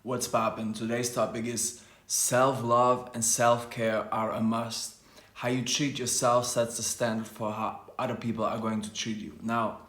What's poppin'? Today's topic is self-love and self-care are a must. How you treat yourself sets the standard for how other people are going to treat you. Now,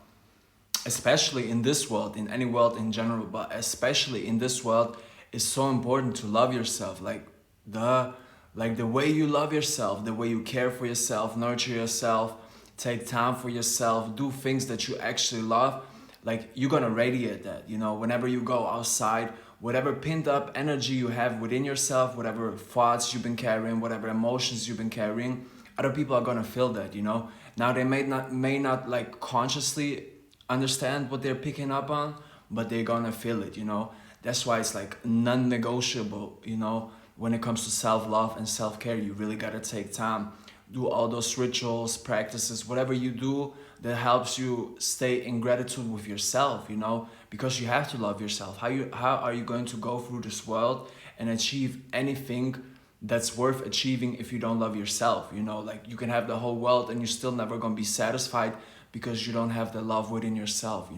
especially in this world, in any world in general, but especially in this world, it's so important to love yourself. Like the way you love yourself, the way you care for yourself, nurture yourself, take time for yourself, do things that you actually love, like you're gonna radiate that, whenever you go outside, whatever pinned up energy you have within yourself, whatever thoughts you've been carrying, whatever emotions you've been carrying, other people are gonna feel that. Now they may not like consciously understand what they're picking up on, but they're gonna feel it. That's why it's like non-negotiable. When it comes to self-love and self-care, you really gotta take time, do all those rituals, practices, whatever you do that helps you stay in gratitude with yourself, because you have to love yourself. How are you going to go through this world and achieve anything that's worth achieving if you don't love yourself? Like you can have the whole world and you're still never gonna be satisfied because you don't have the love within yourself.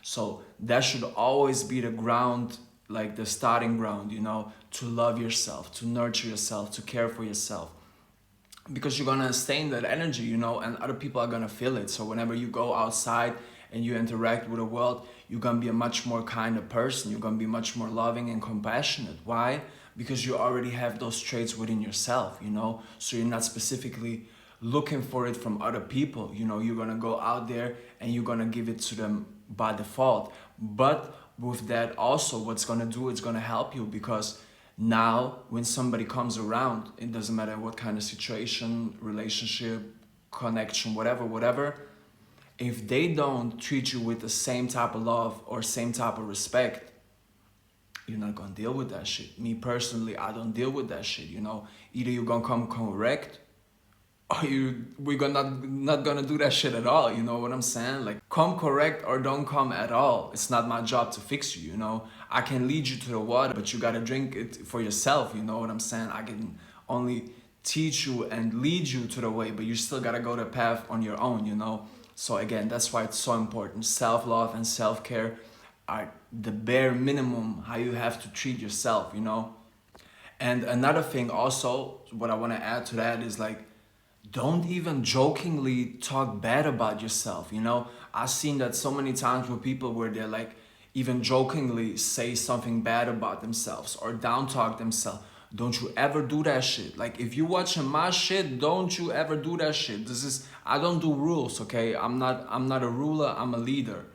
So that should always be the ground, like the starting ground, to love yourself, to nurture yourself, to care for yourself, because you're gonna stay in that energy, and other people are gonna feel it. So whenever you go outside and you interact with the world, you're gonna be a much more kinder person. You're gonna be much more loving and compassionate. Why? Because you already have those traits within yourself, so you're not specifically looking for it from other people. You're gonna go out there and you're gonna give it to them by default. But with that also, what's gonna do, it's gonna help you, because now when somebody comes around, it doesn't matter what kind of situation, relationship, connection, whatever, if they don't treat you with the same type of love or same type of respect, you're not gonna deal with that shit. Me personally, I don't deal with that shit. Either you're gonna come correct, or we're not gonna do that shit at all. You know what I'm saying? Like, come correct or don't come at all. It's not my job to fix you. I can lead you to the water, but you gotta drink it for yourself. You know what I'm saying? I can only teach you and lead you to the way, but you still gotta go the path on your own. So again, that's why it's so important. Self-love and self-care are the bare minimum how you have to treat yourself. And another thing also, what I want to add to that is, like, don't even jokingly talk bad about yourself. I've seen that so many times with people where they're like even jokingly say something bad about themselves or down talk themselves. Don't you ever do that shit. Like, if you watching my shit, don't you ever do that shit. I don't do rules, okay? I'm not a ruler, I'm a leader.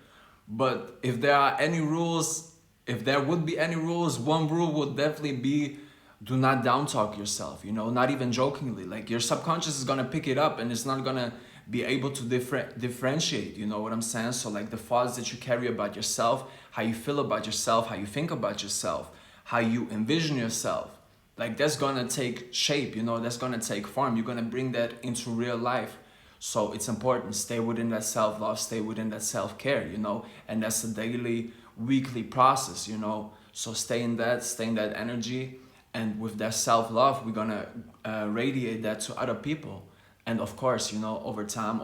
But if there would be any rules, one rule would definitely be, do not down talk yourself, not even jokingly. Like, your subconscious is gonna pick it up and it's not gonna be able to differentiate, you know what I'm saying? So like the thoughts that you carry about yourself, how you feel about yourself, how you think about yourself, how you envision yourself, like that's gonna take shape, that's gonna take form. You're gonna bring that into real life. So it's important, stay within that self-love, stay within that self-care, and that's a daily, weekly process, So stay in that energy. And with that self-love, we're gonna radiate that to other people. And of course, over time,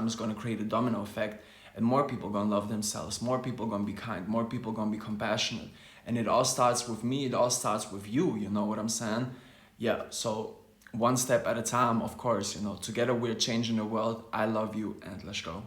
it's gonna create a domino effect. And more people gonna love themselves. More people gonna be kind. More people gonna be compassionate. And it all starts with me. It all starts with you. You know what I'm saying? Yeah, so one step at a time, of course. Together we're changing the world. I love you, and let's go.